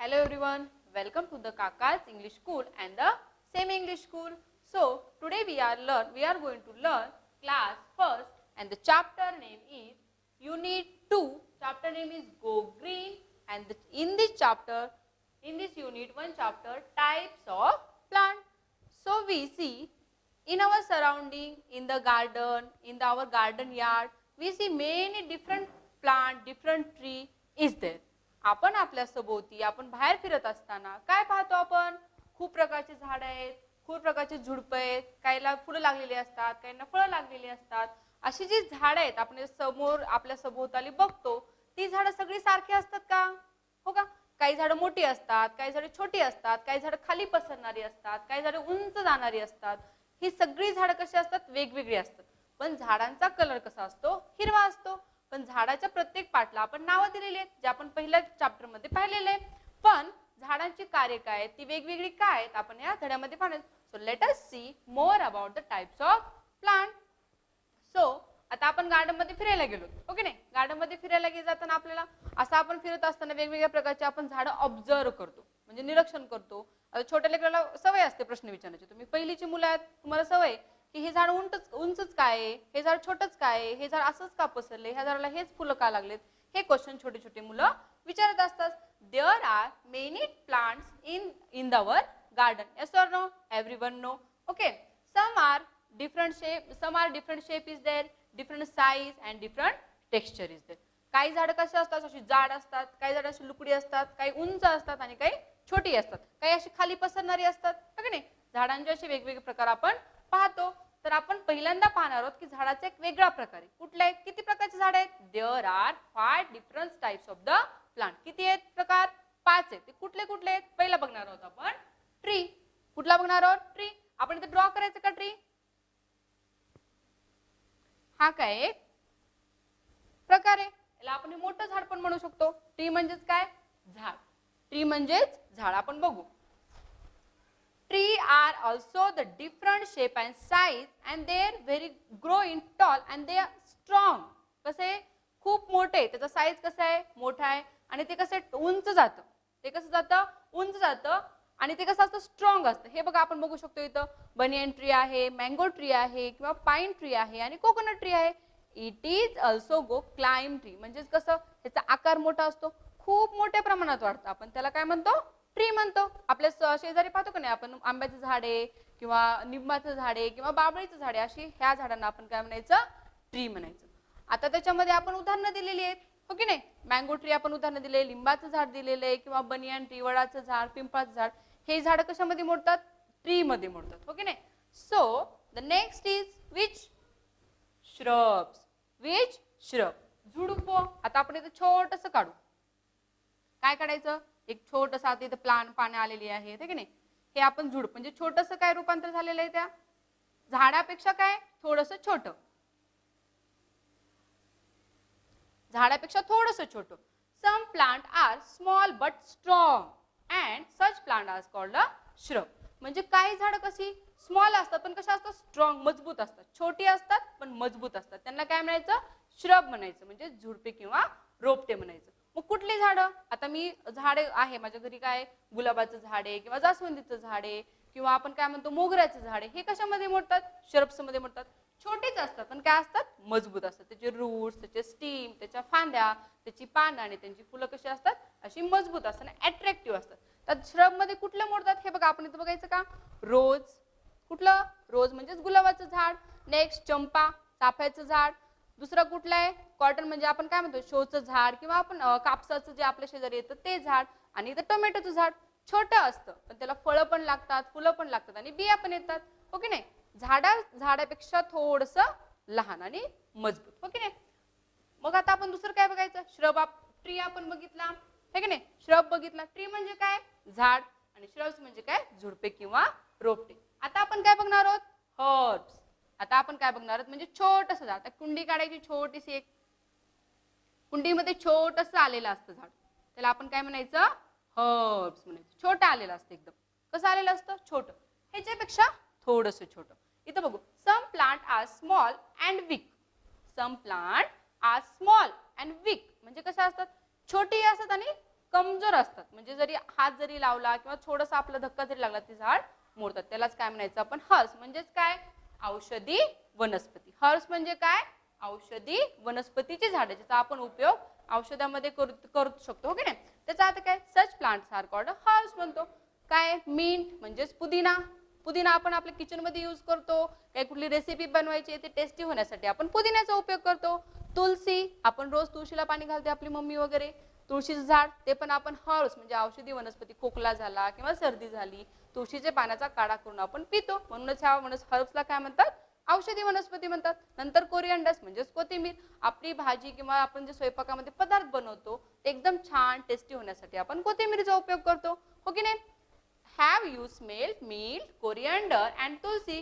Hello everyone, welcome to the Kaka's English School and the Semi English School. So today we are going to learn class first and the chapter name is Unit 2. Chapter name is Go Green and in this unit one chapter types of plant. So we see in our surrounding, in the garden, in our garden yard, we see many different plant, different tree is there. आपण आपल्या सभोवती आपण बाहेर फिरत असताना काय पाहतो आपण खूप प्रकारचे झाड आहेत, खूप प्रकारचे झुडपं आहेत, काहीला फुलं लागलेली असतात, काहींना फळं लागलेली असतात. अशी जी झाडं आहेत आपण समोर आपल्या सभोवताली बघतो ती झाडं सगळी सारखी असतात का? हो का? काही झाडं मोठी असतात, काही झाडं छोटी असतात, काही झाडं खाली पसरणारी असतात, काही झाडं उंच जाणारी असतात. ही सगळी झाडं कशी असतात? वेगवेगळी असतात. पण झाडांचा कलर कसा असतो? हिरवा असतो. पण झाडाच्या प्रत्येक पाटला आपण नावं दिलेली आहेत जे आपण पहिल्या चॅप्टर मध्ये पाहिलेले आहे. पण झाडांची कार्य काय आहेत ती वेगवेगळी काय आहेत आपण या धड्यामध्ये पाहणार. So let us see more about the types of plant. So आता आपण गार्डन मध्ये फिरायला गेलो, ओके नाही? गार्डन मध्ये फिरायला जाताना आपल्याला असं आपण फिरत असताना वेगवेगळ्या प्रकारचे आपण झाडं ऑब्झर्व करतो, म्हणजे निरीक्षण करतो. आता छोट्या लेकराला सवय असते प्रश्न विचारण्याची. तुम्ही पहिलीची मुलं आहेत, तुम्हाला सवय की हे झाड उंचच काय आहे, हे झाड छोटच काय आहे, हे झाड असंच का पसरले, ह्या झाडाला हेच फुलं का लागलेत, हे क्वेश्चन छोटे छोटे मुलं विचारत असतात. There are many plants in our garden. Yes or no? Everyone no. Okay. Some are different shape is there, different size and different texture is there. काही झाडं कशी असतात? अशी जाड असतात, काही झाडं अशी लुकडी असतात, काही उंच असतात आणि काही छोटी असतात, काही अशी खाली पसरणारी असतात, है की नाही? झाडांचे असे वेगवेगळे प्रकार आपण पाहतो. तर आपण पहिल्यांदा पाहणार आहोत की झाडाचा एक वेगळा प्रकार आहे. कुठले आहेत? किती प्रकारचे झाड आहेत? There are 5 different types of the plant. किती आहेत प्रकार? 5 आहेत. ते कुठले कुठले आहेत? पहिला बघणार आहोत आपण ट्री. कुठला बघणार आहोत? ट्री. आपण इथे ड्रॉ करायचं का ट्री? हा काय एक प्रकार आहे. याला आपण मोठं झाड पण म्हणू शकतो. ट्री म्हणजेच काय? झाड. ट्री म्हणजेच झाड. आपण बघू. Tree are also the different shape and size and they are very growing tall and they are strong. कसे? खूप मोठे. त्याचा साईज कसा आहे? मोठा आहे. आणि ते कसे? उंच जातं. ते कसं जातं? उंच जातं. आणि ते कसं असतं? स्ट्रॉंग असतं. हे बघा आपण बघू शकतो इथं बनियन ट्री आहे, मँगो ट्री आहे किंवा पाईन ट्री आहे आणि कोकोनट ट्री आहे. It is also go climb tree. म्हणजेच कसं? त्याचा आकार मोठा असतो, खूप मोठ्या प्रमाणात वाढतं. आपण त्याला काय म्हणतो? ट्री म्हणतो. आपल्या शेजारी पाहतो का नाही आपण आंब्याचं झाड आहे किंवा निंबाचं झाड आहे किंवा बाबळीचं झाड आहे, अशी ह्या झाडांना आपण काय म्हणायचं? ट्री म्हणायचं. आता त्याच्यामध्ये आपण उदाहरणं दिलेली आहेत, हो की नाही? मँगो ट्री आपण उदाहरण दिले, लिंबाचं झाड दिलेलं आहे किंवा बनियन ट्री, वडाचं झाड, पिंपळाचं झाड. हे झाड कशामध्ये मोडतात? ट्री मध्ये मोडतात, हो की नाही? So the next is which? Shrubs. Which? Shrub. झुडुप. आता आपण इथं छोटंसं काढू. काय काढायचं? एक छोटंसं आता इथं पानं आलेली आहे, है की नाही? हे आपण झुडूप म्हणजे छोटंसं काय रूपांतर झालेलं आहे त्या झाडापेक्षा? काय? थोडंसं छोटं. झाडापेक्षा थोडंसं छोटं. Some plant are small but strong and such plant are called a shrub. म्हणजे काही झाडं कशी स्मॉल असतात पण कशा असतात? स्ट्रॉंग, मजबूत असतात. छोटी असतात पण मजबूत असतात. त्यांना काय म्हणायचं? श्रब म्हणायचं, म्हणजे झुडपे किंवा रोपटे म्हणायचं. मग कुठली झाडं? आता मी झाडे आहे माझ्या घरी, काय गुलाबाचं झाड आहे किंवा जास्वंदीचं झाड आहे किंवा आपण काय म्हणतो मोगऱ्याचं झाड आहे. हे कशामध्ये मोडतात? श्रब्स मध्ये मोडतात. छोटेच असतात पण काय असतात? मजबूत असतात. त्याचे रूट्स, त्याचे स्टीम, त्याच्या फांद्या, त्याची पानं आणि त्यांची फुलं कशी असतात? अशी मजबूत असतात आणि अट्रॅक्टिव्ह असतात. तर श्रब मध्ये कुठलं मोडतात? हे बघा आपण इथं बघायचं का? रोज. कुठलं? रोज म्हणजेच गुलाबाचं झाड. नेक्स्ट चंपा, चाफ्याचं झाड. दुसरं कुठलं आहे? कॉटन म्हणजे आपण काय म्हणतो? शोचं झाड किंवा आपण कापसाचं जे आपल्या शेजारी येतं ते झाड. आणि इथं टोमॅटोचं झाड. छोटं असतं पण त्याला फळं पण लागतात, फुलं पण लागतात आणि बिया पण येतात, हो की नाही? झाडापेक्षा थोडंसं लहान आणि मजबूत, हो की नाही? मग आता आपण दुसरं काय बघायचं? श्रब. ट्री आपण बघितला, है की नाही? श्रब बघितला. ट्री म्हणजे काय? झाड. आणि श्रब्स म्हणजे काय? झुडपे किंवा रोपटे. आता आपण काय बघणार आहोत? हर्ब्स. आता आपण काय बघणार आहोत? म्हणजे छोटंसं झाड. आता कुंडी काढायची, छोटीशी एक कुंडीमध्ये छोटंसं आलेलं असतं झाड, त्याला आपण काय म्हणायचं? हर्ब्स म्हणायचं. छोटं आलेलं असतं एकदम. कसं आलेलं असतं? छोटं. ह्याच्यापेक्षा थोडंसं छोटं. इथं बघू. Some plant are small and weak. Some plant are small and weak म्हणजे कशा असतात? छोटी असतात आणि कमजोर असतात, म्हणजे जरी हात जरी लावला किंवा थोडासा आपला धक्का जरी लागला ते झाड मोडतात. त्यालाच काय म्हणायचं आपण, हर्ब्स म्हणजेच काय, औषधी वनस्पती. हर्ब्स म्हणजे काय, औषधी वनस्पतीची झाडे, ज्याचा आपण उपयोग औषधामध्ये करू शकतो, हो की नाही. त्याचा अर्थ काय, such plants are called herbs म्हणतो. काय, मिंट म्हणजेच पुदिना. पुदिना आपण आपल्या किचन मध्ये यूज करतो. काही कुठली रेसिपी बनवायची ते टेस्टी होण्यासाठी आपण पुदिन्याचा उपयोग करतो. तुलसी, आपण रोज तुळशीला पाणी घालते आपली मम्मी वगैरे. तुळशीचं झाड ते पण आपण हर्ब्स म्हणजे औषधी वनस्पती, खोकला झाला किंवा सर्दी झाली, तुळशीच्या पाण्याचा काढा करून आपण पितो. म्हणूनच ह्या हर्ब्सला काय म्हणतात, औषधी वनस्पती म्हणतात. नंतर कोरिअँडर्स म्हणजेच कोथिंबीर. आपली भाजी किंवा आपण जे स्वयंपाकामध्ये पदार्थ बनवतो ते एकदम छान टेस्टी होण्यासाठी आपण कोथिंबीरचा उपयोग करतो, हो की नाही. Have you smelled mint, coriander and tulsi?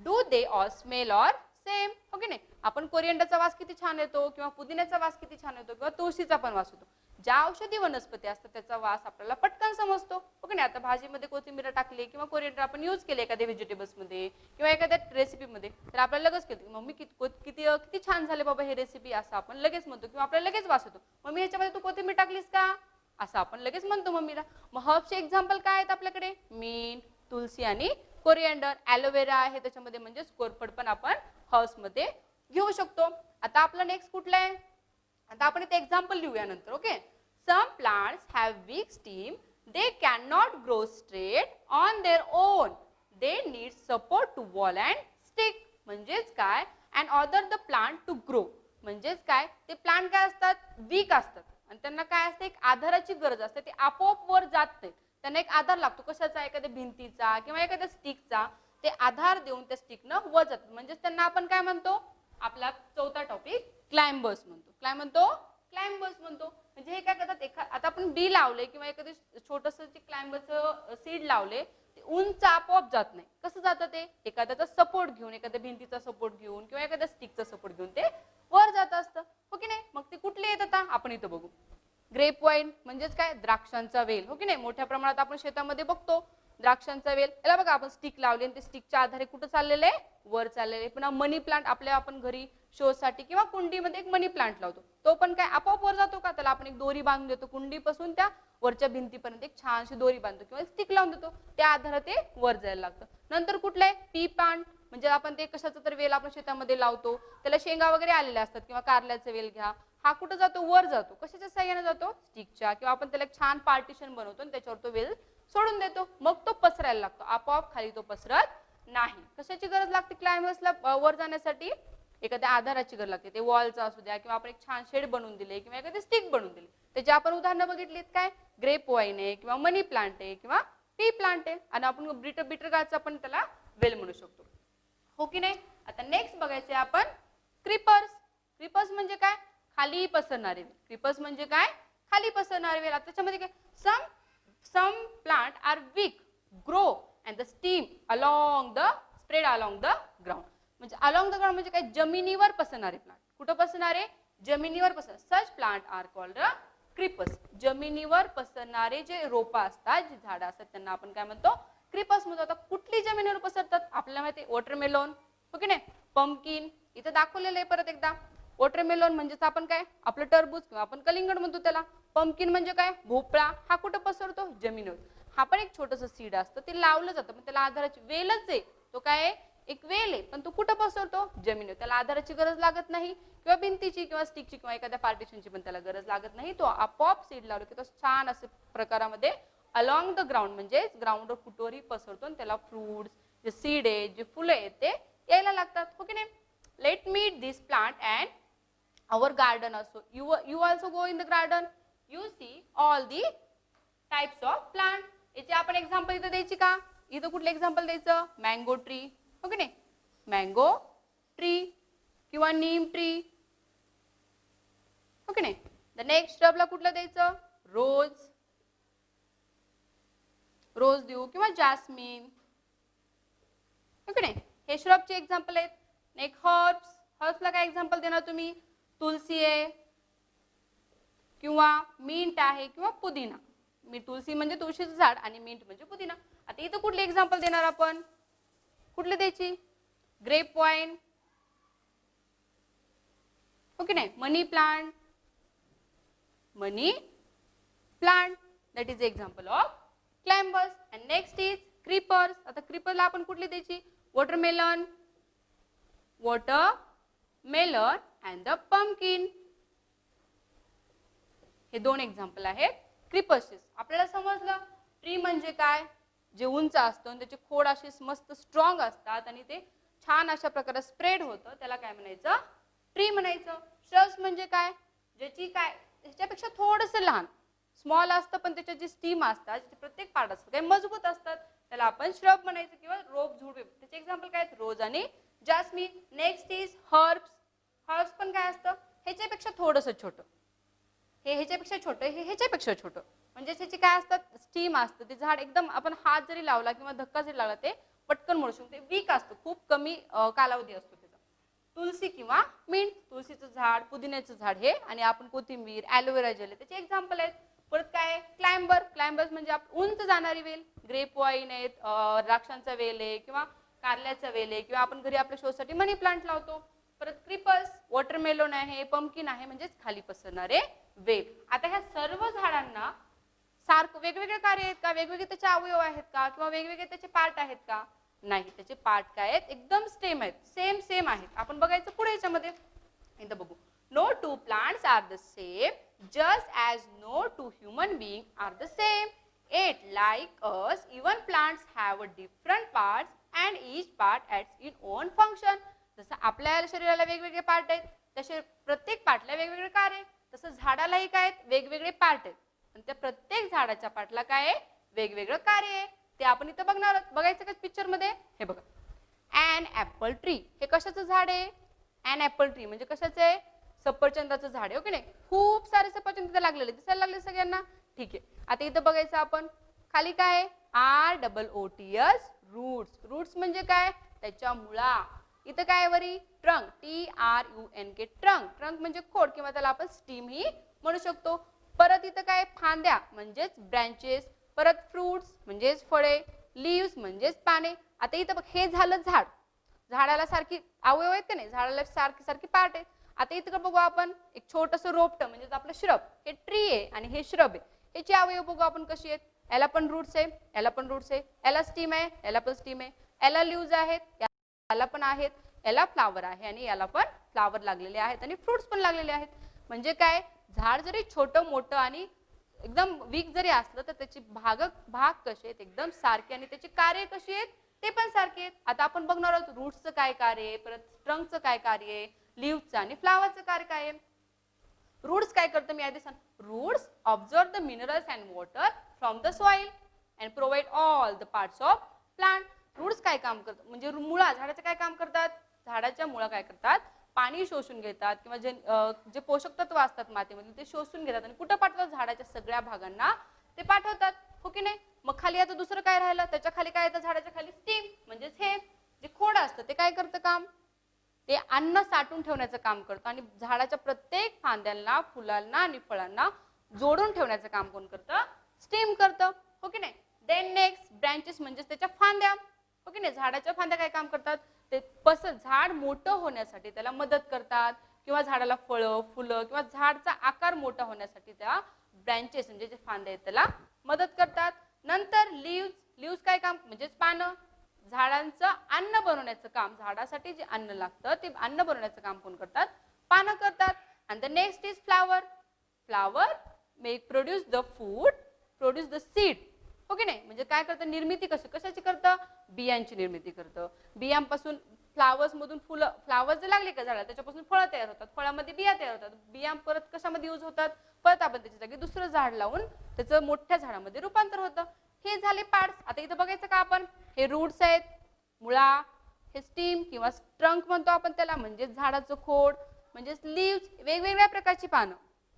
Do they all smell or same? हो की नाही. आपण कोरिअँडरचा वास किती छान येतो किंवा पुदिन्याचा वास किती छान येतो किंवा तुळशीचा पण वास येतो. ज्या औषधी वनस्पती असतात त्याचा वास आपल्याला पटकन समजतो, हो की नाही. आता भाजीमध्ये कोथिंबीर टाकली किंवा कोरिअँडर आपण यूज केले एखाद्या व्हेजिटेबल्स मध्ये किंवा एखाद्या रेसिपीमध्ये, तर आपल्याला लगेच कळतं मम्मी किती छान झाले बाबा हे रेसिपी, असं आपण लगेच म्हणतो किंवा आपल्याला लगेच वास येतो, मम्मी ह्याच्यामध्ये तू कोथिंबीर टाकलीस का, असं आपण लगेच म्हणतो मम्मीला. मग हर्ब्सचे एक्झाम्पल काय आहेत आपल्याकडे, मिंट, तुलसी आणि कोरिअँडर. ॲलोवेरा आहे त्याच्यामध्ये, म्हणजेच कोरफड पण आपण हर्ब्स मध्ये घेऊ शकतो. आता आपलं नेक्स्ट कुठलं आहे, आता आपण इथे एक्झाम्पल लिहूया नंतर. Okay, some plants have weak stem, they can not grow straight on their own, they need support to wall and stick. म्हणजेच काय, and other the plant to grow. म्हणजेच काय, ते प्लांट काय असतात, वीक असतात आणि त्यांना काय असते, एक आधाराची गरज असते. ते आपोआप वर जात नाहीत, त्यांना एक आधार लागतो. कशाचा, एखाद्या भिंतीचा किंवा एखाद्या स्टिकचा. ते आधार देऊन त्या स्टिकनं वर जातात. म्हणजेच त्यांना आपण काय म्हणतो, आपला चौथा टॉपिक क्लाइंबर्स म्हणतो. काय म्हणतो, क्लाइंबर्स म्हणतो. म्हणजे हे काय करतात, आता आपण बी लावले किंवा एखादी छोटंसं क्लाइंबरचं सीड लावले, ते उंच आपोआप जात नाही. कसं जातं ते, एखाद्याचा सपोर्ट घेऊन, एखाद्या भिंतीचा सपोर्ट घेऊन किंवा एखाद्या स्टिकचा सपोर्ट घेऊन ते वर जात असतं, हो की नाही. मग ते कुठले येत, आता आपण इथं बघू. ग्रेप वाईन म्हणजेच काय, द्राक्षांचा वेल, हो की नाही. मोठ्या प्रमाणात आपण शेतामध्ये बघतो द्राक्षांचा वेल. याला बघा आपण स्टिक लावली आणि ते स्टिकच्या आधारे कुठं चाललेले, वर चाललेले. पुन्हा मनी प्लांट, आपल्या आपण घरी शो साठी किंवा कुंडीमध्ये एक मनी प्लांट लावतो, तो पण काय आपोआप वर जातो का, त्याला आपण एक दोरी बांधून देतो, कुंडीपासून त्या वरच्या भिंतीपर्यंत एक छानशी दोरी बांधतो किंवा स्टिक लावून देतो, त्या आधारे ते वर जायला लागतं. नंतर कुठलं आहे, पी प्लांट. म्हणजे आपण ते कशाचा तर वेल आपण शेतामध्ये लावतो, त्याला शेंगा वगैरे आलेल्या असतात किंवा कारल्याचा वेल घ्या, हा कुठं जातो, वर जातो. कशाच्या साह्याने जातो, स्टिकच्या. किंवा आपण त्याला एक छान पार्टिशन बनवतो आणि त्याच्यावर तो वेल सोडून देतो, मग तो पसरायला लागतो. आपोआप खाली तो पसरत नाही. कशाची गरज लागते क्लायंबर्सला वर जाण्यासाठी, एखाद्या आधाराची गरज लागते. ते वॉलचा असू द्या किंवा आपण एक छान शेड बनवून दिले किंवा एखादी स्टिक बनवून दिली. त्याची आपण उदाहरणं बघितलीत, काय ग्रेप वाईन आहे किंवा मनी प्लांट आहे किंवा पी प्लांट आहे. आणि आपण बिटर गार्डचा पण त्याला वेल म्हणू शकतो, हो की नाही. आता नेक्स्ट बघायचे आपण क्रीपर्स. क्रीपर्स म्हणजे काय, खाली पसरणारे वेल. क्रीपर्स म्हणजे काय, खाली पसरणारे वेल. त्याच्यामध्ये काय, some plant are weak, grow and the stem along the spread along the ground. म्हणजे अलॉंग द ग्राउंड म्हणजे काय, जमिनीवर पसरणारे प्लांट. कुठं पसरणारे, जमिनीवर पसर. Such plant are called creepers. जमिनीवर पसरणारे जे रोपं असतात, जी झाडं असतात, त्यांना आपण काय म्हणतो, क्रीपर्स म्हणतो. आता कुठली जमिनीवर पसरतात, आपल्याला माहिती वॉटरमेलॉन, हो की नाही. पंपकिन इथं दाखवलेलं आहे परत एकदा. वॉटरमेलॉन म्हणजेच आपण काय, आपलं टरबूज किंवा आपण कलिंगड म्हणतो त्याला. पंपकिन म्हणजे काय, भोपळा. हा कुठं पसरतो, जमिनीवर. हा पण एक छोटंसं सीड असतं, ते लावलं जातं, पण त्याला आधाराची वेलच आहे. तो काय, एक वेल आहे, पण तो कुठं पसरतो, जमिनीवर. त्याला आधाराची गरज लागत नाही किंवा भिंतीची किंवा स्टिकची किंवा एखाद्या पार्टिशनची पण त्याला गरज लागत नाही. तो आपोआप सीड लावलं की तो छान असे प्रकारामध्ये अलॉंग द ग्राउंड म्हणजे ग्राउंडवर कुठवरही पसरतो आणि त्याला फ्रुट्स, जे सीड आहे, जे फुलं आहेत ते यायला लागतात, हो की नाही. Let meet this plant and our garden also. You also go in the garden, you see all the types of plant. याचे आपण एक्झाम्पल इथं द्यायची का, इथं कुठलं एक्झाम्पल द्यायचं, मँगो ट्री, हो की नाही. मँगो ट्री किंवा नीम ट्री, हो की नाही. द नेक्स्ट श्रबला कुठलं द्यायचं, रोज देऊ किंवा जास्मिन, हो की नाही. हे श्रबचे एक्झाम्पल आहेत. नेक्स्ट हर्ब्सला काय एक्झाम्पल देणार तुम्ही, तुलसी आहे किंवा मिंट आहे किंवा पुदिना. तुलसी म्हणजे तुळशीचं झाड आणि मिंट म्हणजे पुदिना. आता इथं कुठले एक्झाम्पल देणार आपण, कुठले द्यायची, ग्रेप वाईन, हो की नाही. मनी plant. That is the example of climbers. And next is creepers. आता creeperला आपण कुठली द्यायची? Watermelon and the pumpkin. हे दोन एक्झाम्पल आहेत क्रीपर्सचे. आपल्याला समजलं ट्री म्हणजे काय? जे उंच असतं आणि त्याची खोड अशी मस्त स्ट्रॉंग असतात आणि ते छान अशा प्रकारे स्प्रेड होतं, त्याला काय म्हणायचं? ट्री म्हणायचं. श्रब्स म्हणजे काय? ज्याची काय ह्याच्यापेक्षा थोडंसं लहान स्मॉल असतं पण त्याच्या जी स्टीम असतात, ज्याचे प्रत्येक पार्ट असतात काही मजबूत असतात, त्याला आपण श्रब म्हणायचं किंवा रोप झुडपे. त्याचे एक्झाम्पल काय आहेत? रोज आणि jasmine. Next is herbs. Herbs पण काय असतं? ह्याच्यापेक्षा थोडंसं छोटं, हे ह्याच्यापेक्षा छोटं, हे ह्याच्यापेक्षा छोटं. म्हणजे त्याची काय असतात? स्टीम असतं. ते झाड एकदम आपण हात जरी लावला किंवा धक्का जरी लावला ते पटकन मोडू शकतो. ते वीक असतं, खूप कमी कालावधी असतो त्याचा. तुलसी किंवा मिंट. तुळशीचं झाड, पुदिन्याचं झाड हे, आणि आपण कोथिंबीर, ॲलोवेरा जेल त्याचे एक्झाम्पल आहेत. परत काय? क्लाइंबर. क्लाइंबर्स म्हणजे उंच जाणारी वेल. ग्रेप वाईन आहेत, द्राक्षांचा वेल आहे किंवा कारल्याचा वेल आहे किंवा आपण घरी आपल्या शोसाठी मनी प्लांट लावतो. परत क्रीपर्स, वॉटरमेलन आहे, पंपकिन आहे म्हणजेच खाली पसरणारे वेल. आता ह्या सर्व झाडांना सारखं वेगवेगळे कार्य आहेत का? वेगवेगळे त्याचे अवयव आहेत का? किंवा वेगवेगळे त्याचे पार्ट आहेत का? नाही, त्याचे पार्ट काय आहेत? एकदम सेम आहेत, सेम आहेत. आपण बघायचं पुढे याच्यामध्ये. इथं बघू. No two plants are the same, just as no two human beings are the same. It like us, even plants have a different parts and each part adds its own function. जसं आपल्या शरीराला वेगवेगळे part आहेत, तसे प्रत्येक पार्टला वेगवेगळे कार्य आहे. तसं झाडालाही काय आहेत? वेगवेगळे पार्ट आहेत. आणि त्या प्रत्येक झाडाच्या पार्टला काय आहे? वेगवेगळं कार्य आहे. ते आपण इथं बघणार आहोत. बघायचं का पिक्चर मध्ये? हे बघा. An apple tree. हे कशाचं झाड आहे? ॲन ॲपल ट्री म्हणजे कशाचं आहे? सफरचंदाचं झाड आहे. ओके नाही? खूप सारे सफरचंद तिथे लागलेले दिसायला लागले सगळ्यांना. ठीक आहे. आता इथं बघायचं आपण खाली काय? ROOTS. रूट्स. रूट्स म्हणजे काय? त्याच्या मुळा. इथं काय वरी? ट्रंक. TRUNK. ट्रंक. ट्रंक म्हणजे खोड किंवा त्याला आपण स्टीम ही म्हणू शकतो. परत इथं काय? फांद्या म्हणजेच ब्रँचेस. परत फ्रुट्स म्हणजेच फळे. लीव्स म्हणजेच पाने. आता इथं बघ, हे झालं झाड. झाडाला सारखी अवयव आहेत का नाही? झाडाला सारखी पार्ट आहे. आता इथं बघू आपण एक छोटंसं रोपटं म्हणजे आपलं श्रब. हे ट्री आहे आणि हे श्रब आहे. याची अवयव बघू आपण कशी आहेत. याला पण रूट्स आहे, याला पण रूट्स आहे. याला स्टीम आहे, याला पण स्टीम आहे. याला लीव्ज आहेत, याला पण आहेत. याला फ्लावर आहे आणि याला पण फ्लावर लागलेले आहेत आणि फ्रुट्स पण लागलेले आहेत. म्हणजे काय? झाड जरी छोटं मोठं आणि एकदम वीक जरी असलं तर त्याचे भाग कसे आहेत? एकदम सारखे. आणि त्याची कार्य कशी आहेत? ते पण सारखे आहेत. आता आपण बघणार आहोत रूट्सचं काय कार्य आहे, परत ट्रंकचं काय कार्य आहे, लीव्हचं आणि फ्लावरचं कार्य काय आहे. रूट्स काय करतं मी आधी सांग. Roots observe the minerals and water from the soil and provide all the parts of plant. Roots काय काम करतात? म्हणजे मुळा, झाडाचे काय काम करतात? झाडाच्या मुळा काय करतात? पाणी शोषून घेतात किंवा जे पोषक तत्व असतात मातीमध्ये ते शोषून घेतात आणि कुठं पाठवतात? झाडाच्या सगळ्या भागांना ते पाठवतात. हो की नाही? मग खाली आता दुसरं काय राहिलं? त्याच्या खाली काय येतं? झाडाच्या खाली स्टीम म्हणजेच हे जे खोड असतं ते काय करतं काम? ते अन्न साठवून ठेवण्याचं काम करतं आणि झाडाच्या प्रत्येक फांद्यांना, फुलांना आणि फळांना जोडून ठेवण्याचं काम कोण करतं? स्टीम करतं. हो की नाही? देन नेक्स्ट ब्रँचेस म्हणजेच त्याच्या फांद्या. हो की नाही? झाडाच्या फांद्या काय काम करतात? ते झाड मोठं होण्यासाठी त्याला मदत करतात किंवा झाडाला फळं, फुलं किंवा झाडचा आकार मोठा होण्यासाठी त्या ब्रँचेस म्हणजे जे फांद्या आहेत त्याला मदत करतात. नंतर लीव्स काय काम? म्हणजेच पानं. झाडांचं अन्न बनवण्याचं काम, झाडासाठी जे अन्न लागतं ते अन्न बनवण्याचं काम कोण करतात? पानं करतात. आणि the next is flower. Flower produce the food, produce the seed. हो की नाही? म्हणजे काय करतं? निर्मिती कशाची करतं? बियांची निर्मिती करतं. बियांपासून फ्लावर्स मधून फुलं, फ्लावर्स जे लागले का झाडाला त्याच्यापासून फळं तयार होतात. फळामध्ये बिया तयार होतात. बिया परत कशामध्ये यूज होतात? परत आपण त्याच्या जागी दुसरं झाड लावून त्याचं मोठ्या झाडामध्ये रूपांतर होतं. हे झाले पार्ट्स. आता इथं बघायचं का आपण? हे रूट्स आहेत, मुळा, हे स्टीम किंवा ट्रंक म्हणतो आपण त्याला म्हणजेच झाडाचं खोड, म्हणजेच लीव्स. वेगवेगळ्या प्रकारची पानं.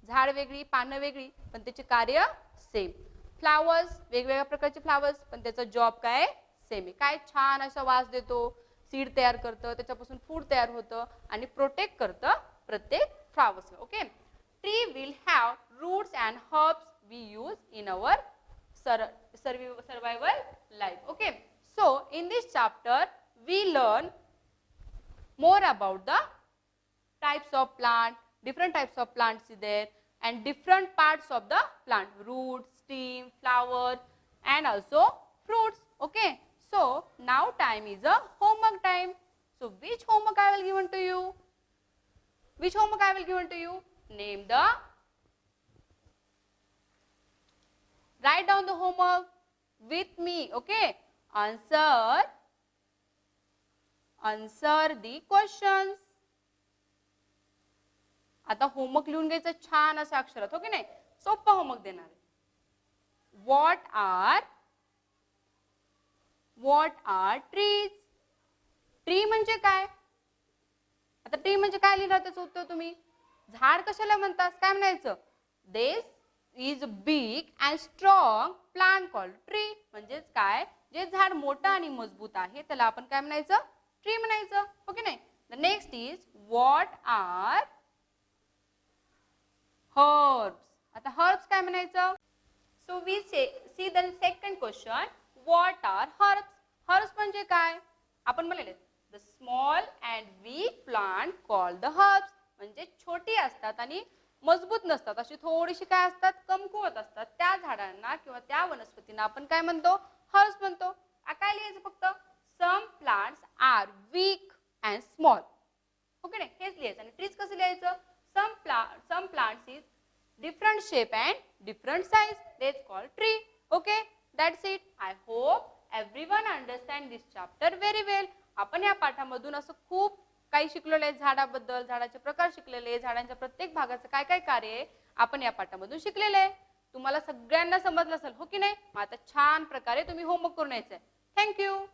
झाड वेगळी, पानं वेगळी पण त्याचे कार्य सेम. फ्लावर्स वेगवेगळ्या प्रकारचे फ्लावर्स पण त्याचा जॉब काय? सेम आहे. काय छान असा वास देतो, सीड तयार करतं, त्याच्यापासून फूड तयार होतं आणि प्रोटेक्ट करतं प्रत्येक फ्लावर्सला. Okay. Tree will have roots and herbs we use in our survival life. Okay, so in this chapter we learn more about the types of plant, different types of plants is there, and different parts of the plant, roots, stem, flower and also fruits. Okay, so now time is a homework time. So which homework I will given to you? Which homework I will given to you? Name the, write down the homework with me. Okay, answer the questions. आता homework लिहून घ्यायचं छान असं अक्षरात, हो की नाही? सोपं होमवर्क देणार आहे. What R trees? ट्री म्हणजे काय? आता ट्री म्हणजे काय लिहिलं त्याचं उत्तर तुम्ही? झाड कशाला म्हणतात? काय म्हणायचं? This is big and strong plant called tree. म्हणजेच काय? जे झाड मोठं आणि मजबूत आहे त्याला आपण काय म्हणायचं? ट्री म्हणायचं, हो की नाही? The next is what are herbs. आता herbs काय म्हणायचं? So we see the second question. What are herbs? Herbs म्हणजे काय? आपण म्हणले the small and weak plant called the herbs. म्हणजे छोटी असतात आणि मजबूत नसतात, अशी थोडीशी काय असतात? कमकुवत असतात. त्या झाडांना किंवा त्या वनस्पतींना आपण काय म्हणतो? herbs म्हणतो. काय लिहायचं फक्त? Some plants are weak and small. Okay नाही? हेच लिहायचं. आणि ट्रीज कसं लिहायचं? Some plants is different shape and different size. That's called tree. Okay, that's it. I hope everyone understand this chapter very well. आपण या पाठामधून असं खूप काही शिकलेलं आहे. झाडाबद्दल, झाडाचे प्रकार शिकलेले आहे, झाडांच्या प्रत्येक भागाचं काय काय कार्य आहे आपण या पाठामधून शिकलेले आहे. तुम्हाला सगळ्यांना समजलं असेल, हो की नाही? मग आता छान प्रकारे तुम्ही होमवर्क करून यायचं आहे. थँक्यू.